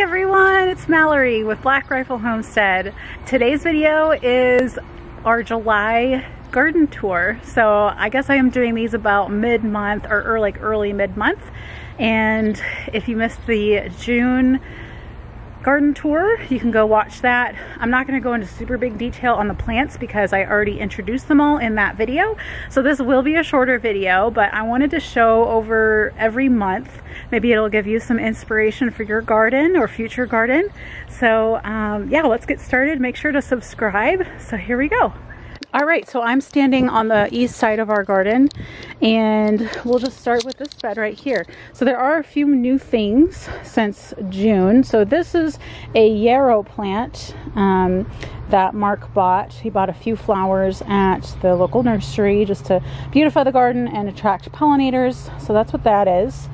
everyone, it's Mallory with Black Rifle Homestead. Today's video is our July garden tour. So I guess I am doing these about mid-month or early mid-month. And if you missed the June garden tour, you can go watch that. I'm not going to go into super big detail on the plants because I already introduced them all in that video. So this will be a shorter video, but I wanted to show over every month. Maybe it'll give you some inspiration for your garden or future garden. So yeah, let's get started. Make sure to subscribe. So here we go. All right, so I'm standing on the east side of our garden, and we'll just start with this bed right here. So there are a few new things since June. So this is a yarrow plant that Mark bought. He bought a few flowers at the local nursery just to beautify the garden and attract pollinators. So that's what that is.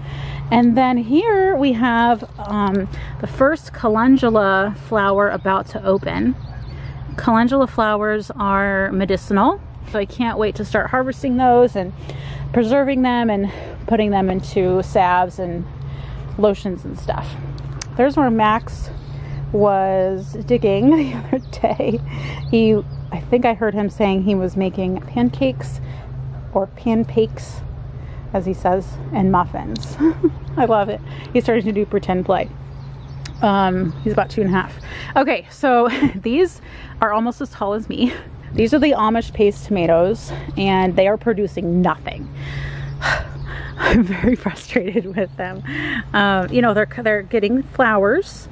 And then here we have the first calendula flower about to open. Calendula flowers are medicinal, so I can't wait to start harvesting those and preserving them and putting them into salves and lotions and stuff. There's where Max was digging the other day. I think I heard him saying he was making pancakes or pancakes, as he says, and muffins. I love it. He's starting to do pretend play. He's about 2.5. Okay, so these are almost as tall as me. These are the Amish paste tomatoes, and they are producing nothing. I'm very frustrated with them. You know, they're getting flowers,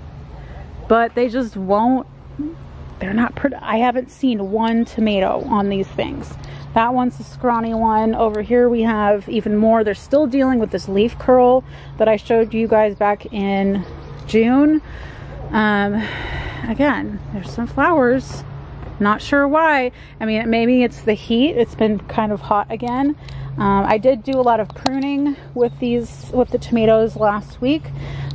but they just won't. They're not. I haven't seen one tomato on these things. That one's a scrawny one. Over here we have even more. They're still dealing with this leaf curl that I showed you guys back in June. Again, there's some flowers. Not sure why. I mean, maybe it's the heat. It's been kind of hot again. I did do a lot of pruning with the tomatoes last week.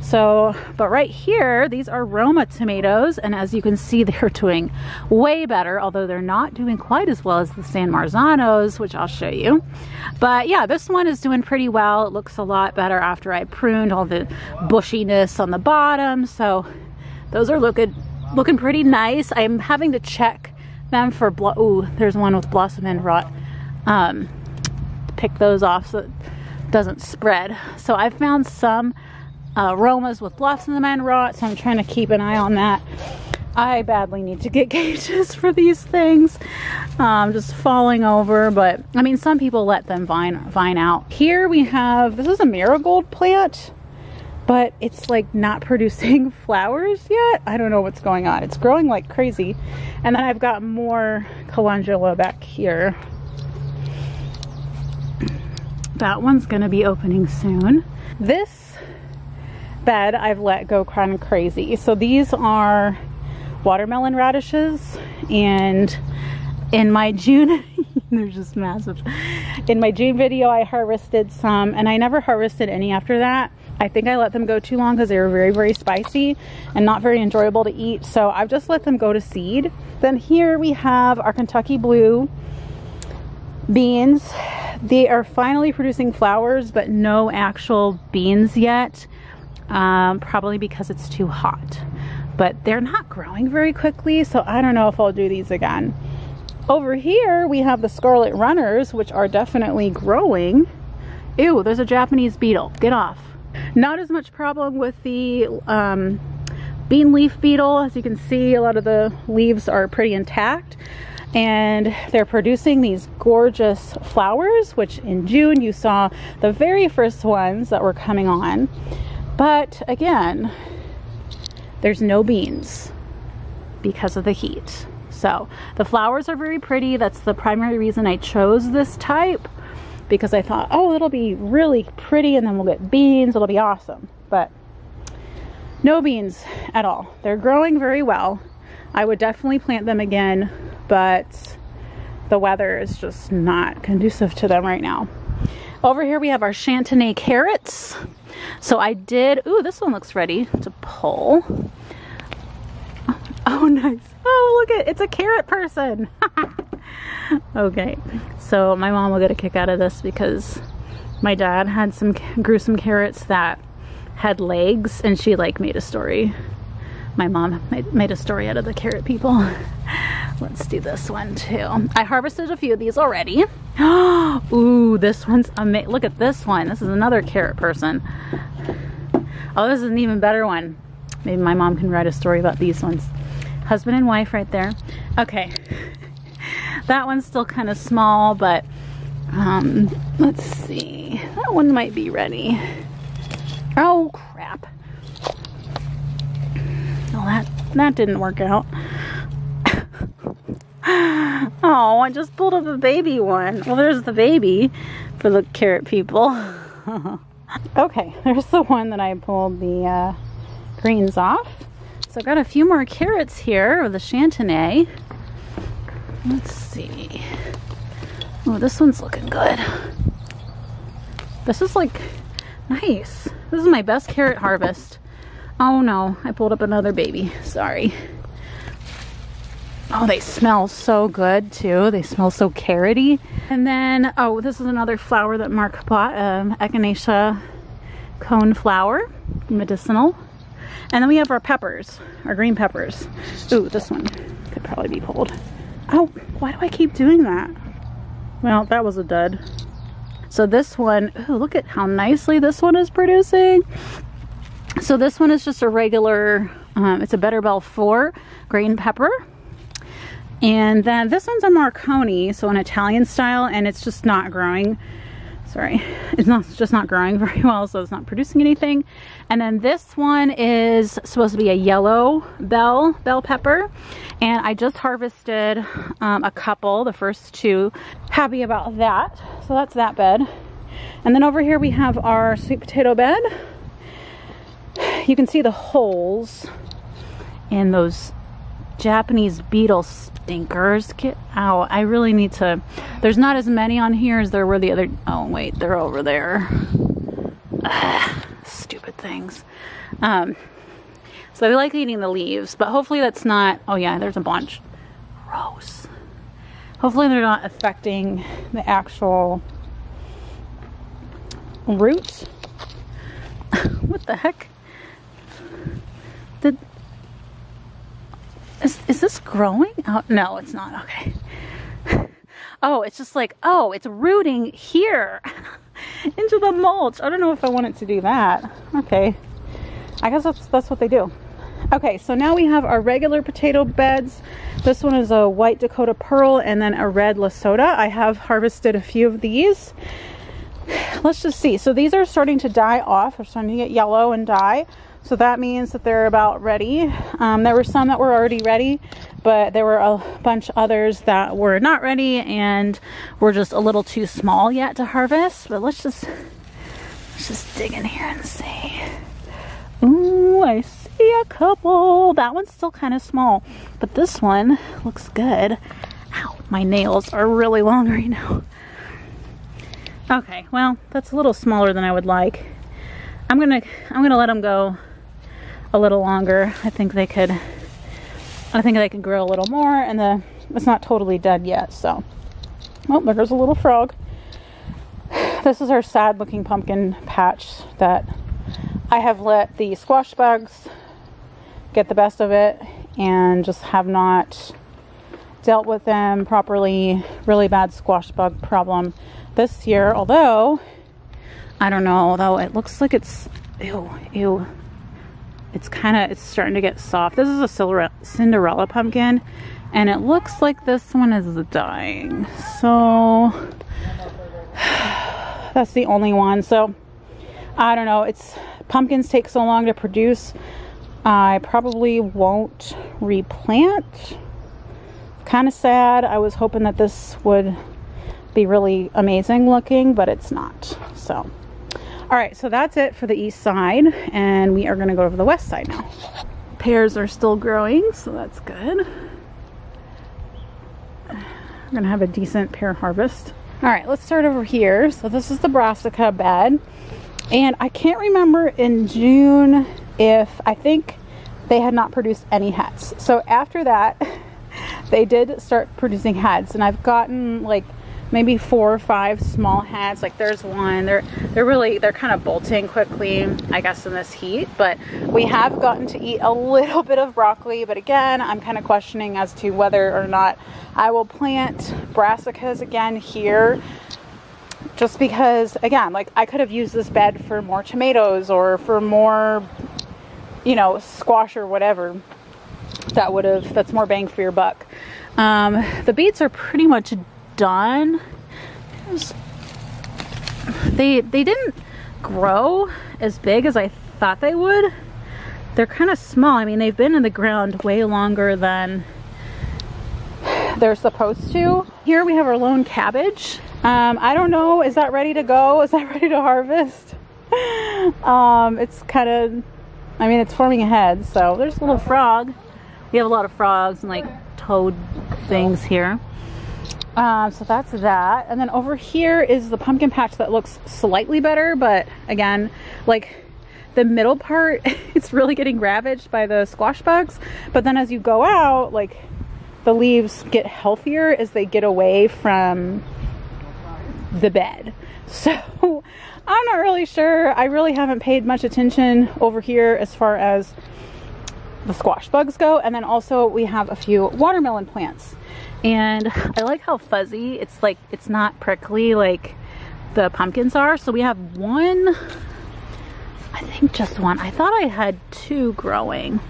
So, but right here, these are Roma tomatoes, and as you can see, they're doing way better, although they're not doing quite as well as the San Marzanos, which I'll show you. But yeah, this one is doing pretty well. It looks a lot better after I pruned all the bushiness on the bottom. So those are looking pretty nice. I'm having to check them for ooh, there's one with blossom end rot. Pick those off so it doesn't spread. So I've found some aromas with blossom end rot, so I'm trying to keep an eye on that. I badly need to get cages for these things. Just falling over, but I mean, some people let them vine out. Here we have, this is a marigold plant, but it's like not producing flowers yet. I don't know what's going on. It's growing like crazy. And then I've got more calendula back here. That one's gonna be opening soon. This bed I've let go kind of crazy. So these are watermelon radishes, and in my June they're just massive. In my June video I harvested some, and I never harvested any after that. I think I let them go too long because they were very spicy and not very enjoyable to eat, so I've just let them go to seed. Then here we have our Kentucky blue beans. They are finally producing flowers, but no actual beans yet. Probably because it's too hot, but they're not growing very quickly, so I don't know if I'll do these again. Over here we have the Scarlet Runners, which are definitely growing. Ew, there's a Japanese beetle. Get off. Not as much problem with the bean leaf beetle. As you can see, a lot of the leaves are pretty intact, and they're producing these gorgeous flowers, which in June you saw the very first ones that were coming on. But again, there's no beans because of the heat. So the flowers are very pretty. That's the primary reason I chose this type, because I thought, oh, it'll be really pretty and then we'll get beans. It'll be awesome. But no beans at all. They're growing very well. I would definitely plant them again, but the weather is just not conducive to them right now. Over here we have our Chantenay carrots. So I did, ooh, this one looks ready to pull. Oh, nice. Oh, look at, it's a carrot person. Okay, so my mom will get a kick out of this because my dad had some grew some carrots that had legs, and she like made a story My mom made a story out of the carrot people. Let's do this one too. I harvested a few of these already. Ooh, this one's amazing. Look at this one. This is another carrot person. Oh, this is an even better one. Maybe my mom can write a story about these ones. Husband and wife right there. Okay. That one's still kind of small, but let's see. That one might be ready. Oh, crap. Oh, that didn't work out. Oh, I just pulled up a baby one. Well, there's the baby for the carrot people. Okay, there's the one that I pulled the greens off. So I've got a few more carrots here with the Chantenay. Let's see. Oh, this one's looking good. This is like nice. This is my best carrot harvest. Oh no, I pulled up another baby. Sorry. Oh, they smell so good too. They smell so carroty. And then, oh, this is another flower that Mark bought, Echinacea cone flower, medicinal. And then we have our peppers, our green peppers. Ooh, this one could probably be pulled. Oh, why do I keep doing that? Well, that was a dud. So this one, ooh, look at how nicely this one is producing. So this one is just a regular, it's a Better Bell 4 green pepper. And then this one's a Marconi, so an Italian style, and it's just not growing. Sorry, it's just not growing very well, so it's not producing anything. And then this one is supposed to be a yellow bell pepper, and I just harvested a couple, the first two. Happy about that. So that's that bed. And then over here we have our sweet potato bed. You can see the holes in those Japanese beetle stinkers. Get out. I really need to, there's not as many on here as there were the other, oh wait, they're over there. Stupid things. So they like eating the leaves, but hopefully that's not, oh yeah, there's a bunch. Gross. Hopefully they're not affecting the actual root. What the heck? Is this growing? Oh, no, it's not. Okay. Oh, it's just like, oh, it's rooting here into the mulch. I don't know if I want it to do that. Okay. I guess that's what they do. Okay, so now we have our regular potato beds. This one is a white Dakota Pearl and then a red Lesota. I have harvested a few of these. Let's just see. So these are starting to die off. They're starting to get yellow and die. So that means that they're about ready. There were some that were already ready, but there were a bunch others that were not ready and were just a little too small yet to harvest. But let's just dig in here and see. Ooh, I see a couple. That one's still kind of small, but this one looks good. Ow, my nails are really long right now. Okay, well, that's a little smaller than I would like. I'm gonna let them go a little longer. I think they could grow a little more, and it's not totally dead yet. So, oh, there's a little frog. This is our sad looking pumpkin patch that I have let the squash bugs get the best of it and just have not dealt with them properly. Really bad squash bug problem this year, although I don't know, although it looks like it's ew. It's starting to get soft. This is a Cinderella pumpkin, and it looks like this one is dying. So that's the only one. So I don't know. Pumpkins take so long to produce. I probably won't replant. Kind of sad. I was hoping that this would be really amazing looking, but it's not. So all right, so that's it for the east side, and we are going to go over the west side now. Pears are still growing, so that's good. We're going to have a decent pear harvest. All right, let's start over here. So this is the brassica bed, and I can't remember in June I think they had not produced any heads. So after that, they did start producing heads, and I've gotten like maybe 4 or 5 small heads. Like there's one. They're kind of bolting quickly, I guess, in this heat. But we have gotten to eat a little bit of broccoli. But again, I'm kind of questioning as to whether or not I will plant brassicas again here. Just because, again, like I could have used this bed for more tomatoes or for more, you know, squash or whatever. That's more bang for your buck. The beets are pretty much done. They didn't grow as big as I thought they would. They're kind of small. I mean, they've been in the ground way longer than they're supposed to. Here we have our lone cabbage. I don't know, is that ready to go? Is that ready to harvest? It's kind of, I mean, it's forming a head. So there's a little frog. We have a lot of frogs and like toad things here. So that's that. And then over here is the pumpkin patch that looks slightly better, but again, like the middle part, it's really getting ravaged by the squash bugs. But then as you go out, like the leaves get healthier as they get away from the bed. So I'm not really sure. I really haven't paid much attention over here as far as the squash bugs go. And then also we have a few watermelon plants, and I like how fuzzy it's, like it's not prickly like the pumpkins are. So we have one, I think just one. I thought I had 2 growing,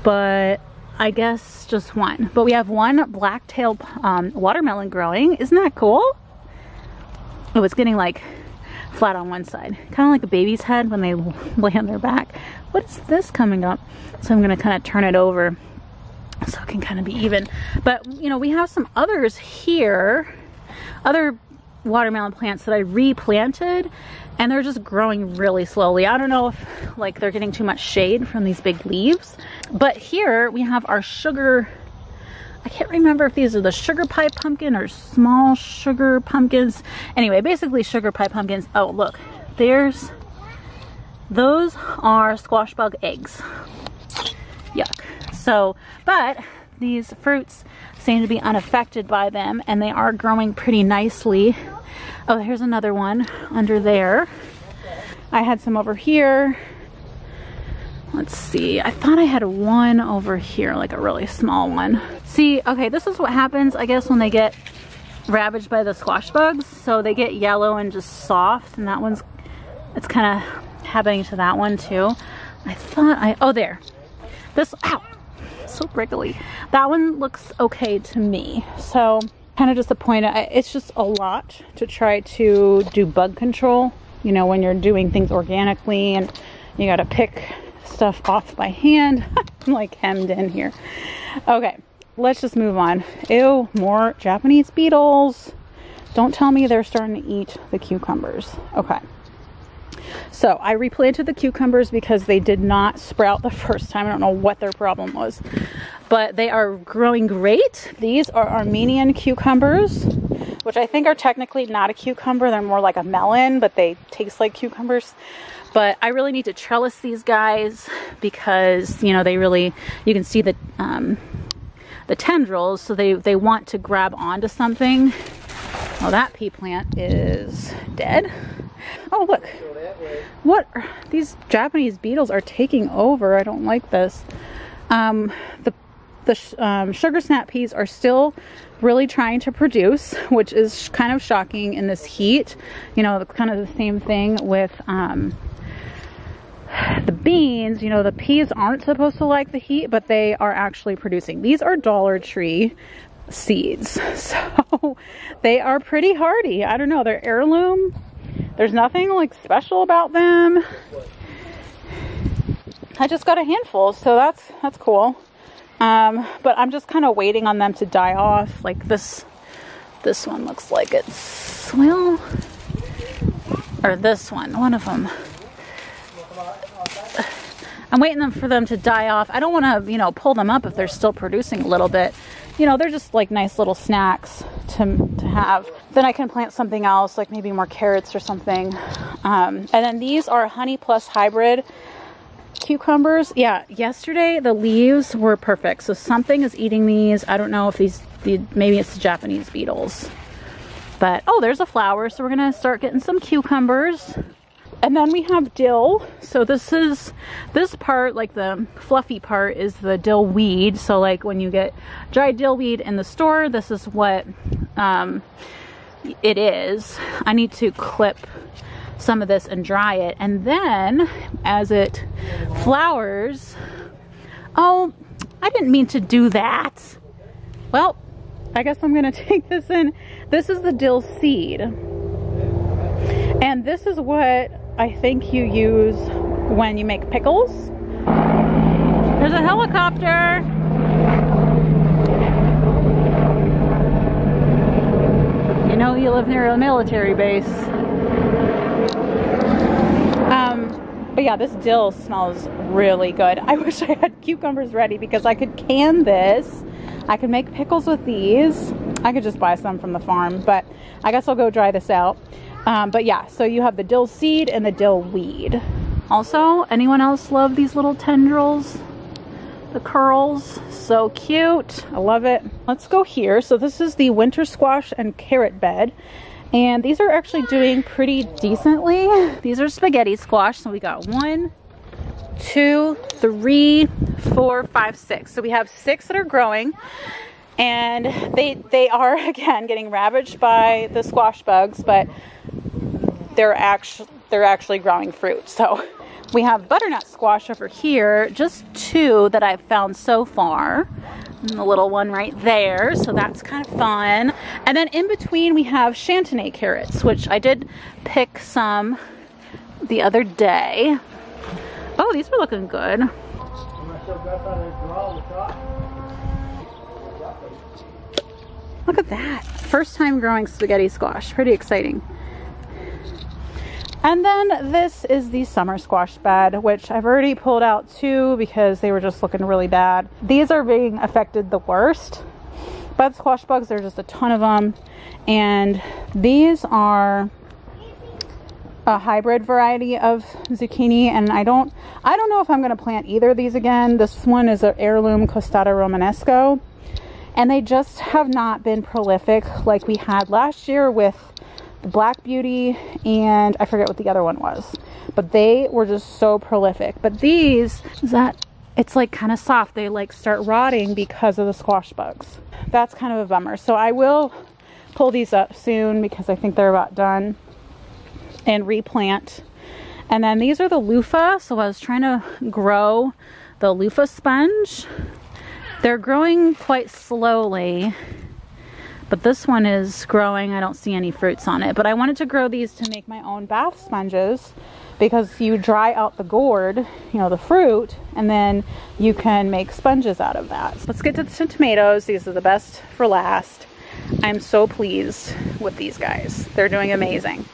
but I guess just one. But we have one black-tailed watermelon growing. Isn't that cool? Oh, it's getting like flat on one side, kind of like a baby's head when they lay on their back. What is this coming up? So I'm gonna kind of turn it over so it can kind of be even. But you know, we have some others here, other watermelon plants that I replanted, and they're just growing really slowly. I don't know if like they're getting too much shade from these big leaves. But here we have our sugar, I can't remember if these are the sugar pie pumpkin or small sugar pumpkins. Anyway, basically sugar pie pumpkins. Oh, look, those are squash bug eggs. Yuck. So, but these fruits seem to be unaffected by them, and they are growing pretty nicely. Oh, here's another one under there. I had some over here. Let's see, I thought I had one over here, like a really small one. See, okay, this is what happens, I guess, when they get ravaged by the squash bugs. So they get yellow and just soft, and that one's, it's kind of happening to that one too. I thought oh, there. This, ow, so prickly. That one looks okay to me. So kind of disappointed. It's just a lot to try to do bug control, you know, when you're doing things organically and you got to pick stuff off by hand. I'm like hemmed in here. Okay, let's just move on. Ew, more Japanese beetles. Don't tell me they're starting to eat the cucumbers. Okay, so I replanted the cucumbers because they did not sprout the first time. I don't know what their problem was, but they are growing great. These are Armenian cucumbers, which I think are technically not a cucumber. They're more like a melon, but they taste like cucumbers. But I really need to trellis these guys because, you know, they really, you can see the tendrils, so they want to grab onto something. Well, that pea plant is dead. Oh, look. What? These Japanese beetles are taking over. I don't like this. The sugar snap peas are still really trying to produce, which is kind of shocking in this heat. You know, kind of the same thing with the beans. You know, the peas aren't supposed to like the heat, but they are actually producing. These are Dollar Tree seeds, so they are pretty hardy. I don't know, they're heirloom. There's nothing like special about them. I just got a handful, so that's cool. But I'm just kind of waiting on them to die off. Like this one looks like it's, well, or this one of them. I'm waiting for them to die off. I don't want to, you know, pull them up if they're still producing a little bit. You know, they're just like nice little snacks to have. Then I can plant something else, like maybe more carrots or something. And then these are Honey Plus hybrid cucumbers. Yeah, yesterday the leaves were perfect. So something is eating these. I don't know if maybe it's the Japanese beetles. But, oh, there's a flower. So we're gonna start getting some cucumbers. And then we have dill. So this part, like the fluffy part, is the dill weed. So like when you get dried dill weed in the store, this is what it is. I need to clip some of this and dry it. And then as it flowers, oh, I didn't mean to do that. Well, I guess I'm gonna take this in. This is the dill seed. And this is what I think you use when you make pickles. There's a helicopter. You know you live near a military base. But yeah, this dill smells really good. I wish I had cucumbers ready because I could can this. I could make pickles with these. I could just buy some from the farm, but I guess I'll go dry this out. But yeah, so you have the dill seed and the dill weed. Also, anyone else love these little tendrils? The curls, so cute. I love it. Let's go here. So this is the winter squash and carrot bed. And these are actually doing pretty decently. These are spaghetti squash. So we got 1, 2, 3, 4, 5, 6. So we have 6 that are growing. And they are, again, getting ravaged by the squash bugs, but they're actually growing fruit. So we have butternut squash over here, just 2 that I've found so far. And the little one right there, so that's kind of fun. And then in between we have chantenay carrots, which I did pick some the other day. Oh, these are looking good. Look at that. First time growing spaghetti squash. Pretty exciting. And then this is the summer squash bed, which I've already pulled out 2 because they were just looking really bad. These are being affected the worst by the squash bugs. There's just a ton of them. And these are a hybrid variety of zucchini, and I don't know if I'm going to plant either of these again. This one is an heirloom costata romanesco, and they just have not been prolific like we had last year with the Black Beauty, and I forget what the other one was, but they were just so prolific. But these, it's like kind of soft. They like start rotting because of the squash bugs. That's kind of a bummer. So I will pull these up soon because I think they're about done, and replant. And then these are the loofah. So I was trying to grow the loofah sponge. They're growing quite slowly, but this one is growing. I don't see any fruits on it, but I wanted to grow these to make my own bath sponges because you dry out the gourd, you know, the fruit, and then you can make sponges out of that. Let's get to the tomatoes. These are the best for last. I'm so pleased with these guys. They're doing amazing.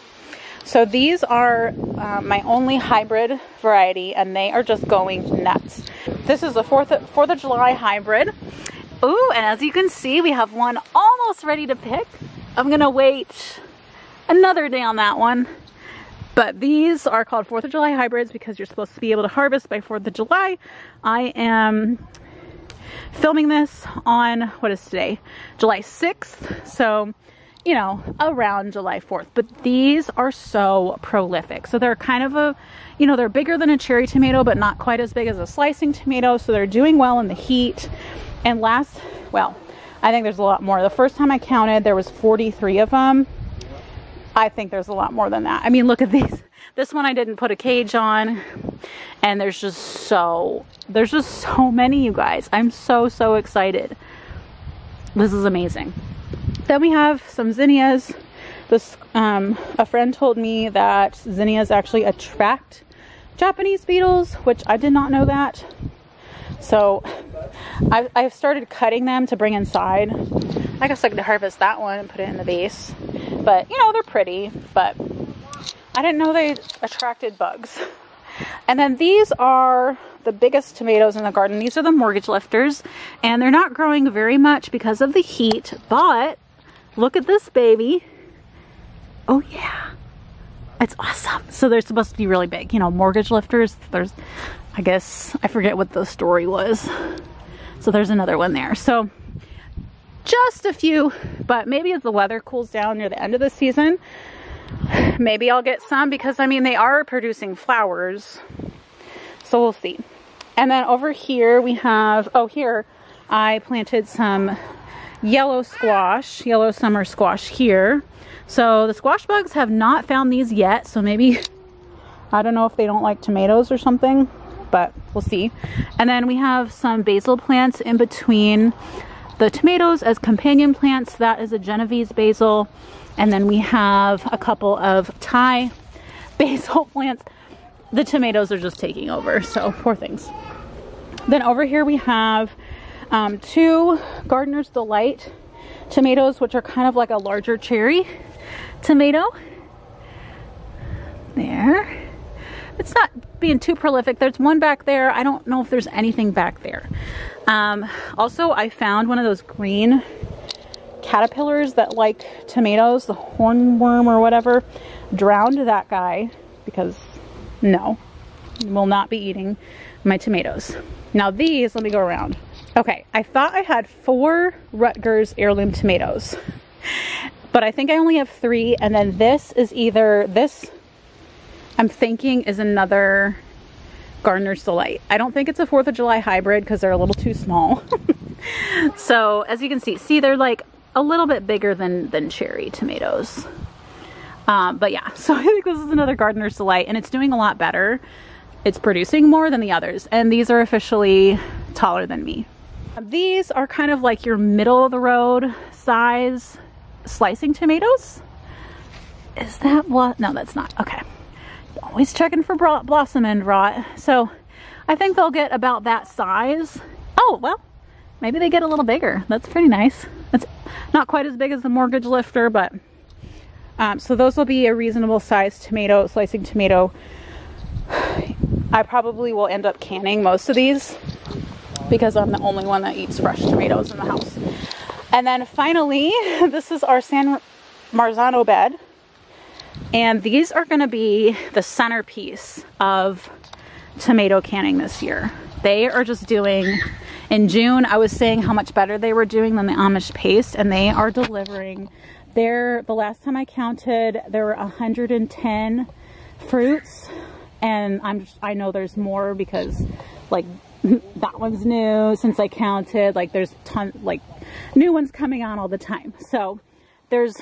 So these are my only hybrid variety, and they are just going nuts. This is a 4th of July hybrid. Ooh, and as you can see, we have one almost ready to pick. I'm gonna wait another day on that one. But these are called 4th of July hybrids because you're supposed to be able to harvest by 4th of July. I am filming this on, what is today? July 6th. So, you know, around July 4th. But these are so prolific. So they're kind of a, you know, they're bigger than a cherry tomato, but not quite as big as a slicing tomato. So they're doing well in the heat. And well, I think there's a lot more. The first time I counted, there was 43 of them. I think there's a lot more than that. I mean, look at these. This one I didn't put a cage on, and there's just so many, you guys. I'm so excited. This is amazing. Then we have some zinnias. A friend told me that zinnias actually attract Japanese beetles, which I did not know that. So I've started cutting them to bring inside. I guess I could harvest that one and put it in the vase. But, you know, they're pretty, but I didn't know they attracted bugs. And then these are the biggest tomatoes in the garden. These are the mortgage lifters, and they're not growing very much because of the heat, but look at this baby. Oh yeah, it's awesome. So they're supposed to be really big, you know, mortgage lifters. There's, I guess, I forget what the story was. So there's another one there. So just a few, but maybe as the weather cools down near the end of the season, maybe I'll get some, because I mean, they are producing flowers, so we'll see. And then over here we have, oh, here I planted some yellow squash, yellow summer squash here. So the squash bugs have not found these yet, so maybe, I don't know if they don't like tomatoes or something, but we'll see. And then we have some basil plants in between the tomatoes as companion plants. That is a Genovese basil. And then we have a couple of Thai basil plants. The tomatoes are just taking over, so poor things. Then over here we have 2 Gardener's Delight tomatoes, which are kind of like a larger cherry tomato. There. It's not being too prolific. There's one back there. I don't know if there's anything back there. Also, I found one of those green caterpillars that like tomatoes, the hornworm or whatever. Drowned that guy because no, will not be eating my tomatoes. Now these, let me go around. Okay, I thought I had 4 Rutgers heirloom tomatoes, but I think I only have 3. And then this is either this, I'm thinking is another Gardener's Delight. I don't think it's a 4th of July hybrid because they're a little too small. So as you can see they're like a little bit bigger than cherry tomatoes. But yeah, so I think this is another Gardener's Delight, and it's doing a lot better. It's producing more than the others, and these are officially taller than me. These are kind of like your middle of the road size slicing tomatoes. Is that what? No, that's not. Okay. Always checking for blossom end rot. So I think they'll get about that size. Oh, well, maybe they get a little bigger. That's pretty nice. That's not quite as big as the mortgage lifter, but so those will be a reasonable size tomato, slicing tomato. I probably will end up canning most of these because I'm the only one that eats fresh tomatoes in the house. And then finally, this is our San Marzano bed. And these are going to be the centerpiece of tomato canning this year. They are just doing, in June, I was saying how much better they were doing than the Amish paste, and they are delivering. The last time I counted, there were 110 fruits, and I know there's more because like that one's new since I counted. Like there's like new ones coming on all the time. So there's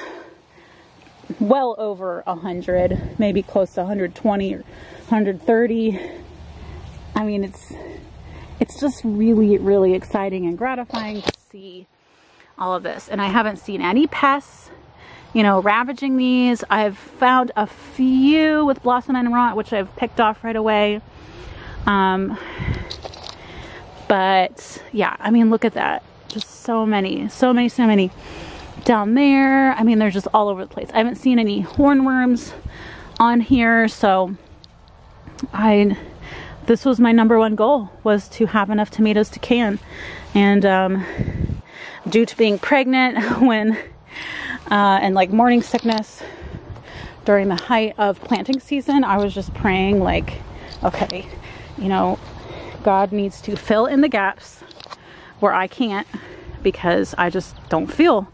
well over 100, maybe close to 120 or 130. I mean, it's just really, really exciting and gratifying to see all of this. And I haven't seen any pests, you know, ravaging these. I've found a few with blossom end rot, which I've picked off right away. But yeah, I mean, look at that. Just so many down there. I mean, they're just all over the place. I haven't seen any hornworms on here. So this was my #1 goal, was to have enough tomatoes to can. And due to being pregnant and like morning sickness during the height of planting season, I was just praying like, okay, you know, God needs to fill in the gaps where I can't, because I just don't feel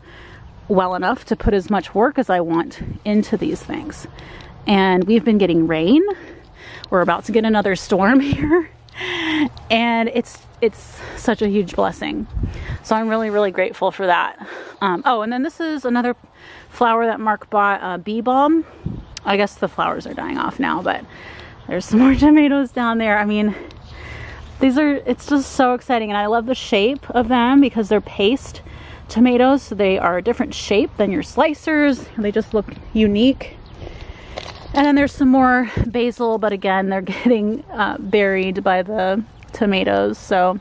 well enough to put as much work as I want into these things. And we've been getting rain. We're about to get another storm here, and it's such a huge blessing. So I'm really, really grateful for that. Oh, and then this is another flower that Mark bought, bee balm. I guess the flowers are dying off now, but there's some more tomatoes down there. I mean, it's just so exciting, and I love the shape of them because they're paste tomatoes, so they are a different shape than your slicers. They just look unique. And then there's some more basil, but again, they're getting buried by the tomatoes. So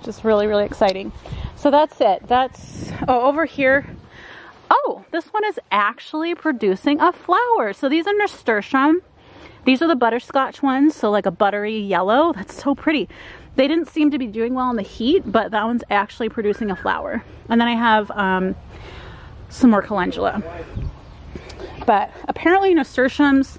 just really, really exciting. So that's it. Oh, over here. Oh, this one is actually producing a flower. So these are nasturtium. These are the butterscotch ones, so like a buttery yellow. That's so pretty. They didn't seem to be doing well in the heat, but that one's actually producing a flower. And then I have some more calendula. But apparently nasturtiums,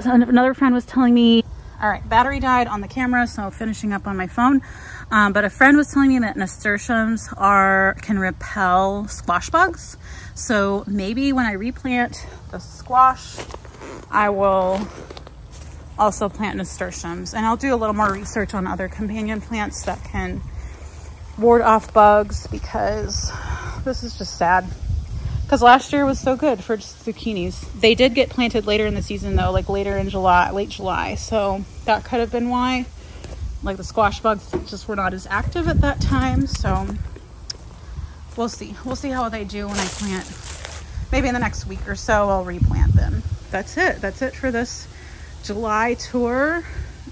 another friend was telling me, All right, battery died on the camera, so finishing up on my phone. But a friend was telling me that nasturtiums can repel squash bugs. So maybe when I replant the squash, I will also plant nasturtiums. And I'll do a little more research on other companion plants that can ward off bugs, because this is just sad. Because last year was so good for zucchinis. They did get planted later in the season though, like later in July, late July. So that could have been why. Like the squash bugs just were not as active at that time. So we'll see. We'll see how they do when I plant. Maybe in the next week or so, I'll replant them. That's it. That's it for this July tour.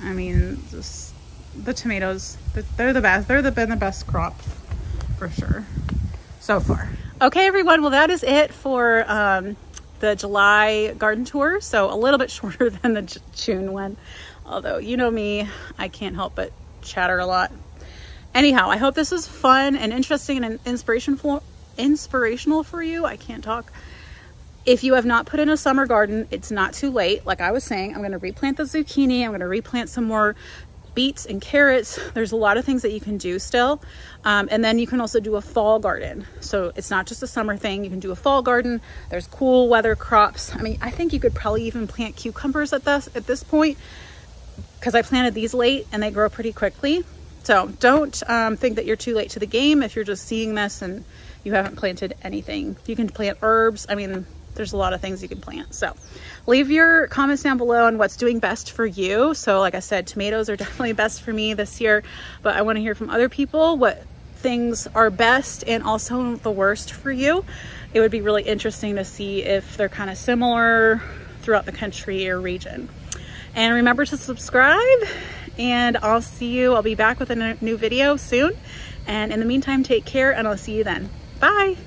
I mean, the tomatoes, they're the best. Been the best crop for sure so far. Okay, everyone. Well, that is it for the July garden tour. So a little bit shorter than the June one. Although, you know me, I can't help but chatter a lot. Anyhow, I hope this was fun and interesting and inspirational for you. I can't talk. If you have not put in a summer garden, it's not too late. Like I was saying, I'm going to replant the zucchini. I'm going to replant some more beets and carrots. There's a lot of things that you can do still. And then you can also do a fall garden. So it's not just a summer thing. You can do a fall garden. There's cool weather crops. I mean, I think you could probably even plant cucumbers at this point, because I planted these late and they grow pretty quickly. So don't think that you're too late to the game if you're just seeing this and you haven't planted anything. You can plant herbs. I mean, there's a lot of things you can plant. So leave your comments down below on what's doing best for you. So like I said, tomatoes are definitely best for me this year, but I want to hear from other people what things are best and also the worst for you. It would be really interesting to see if they're kind of similar throughout the country or region. And remember to subscribe, and I'll be back with a new video soon. And in the meantime, take care, and I'll see you then. Bye.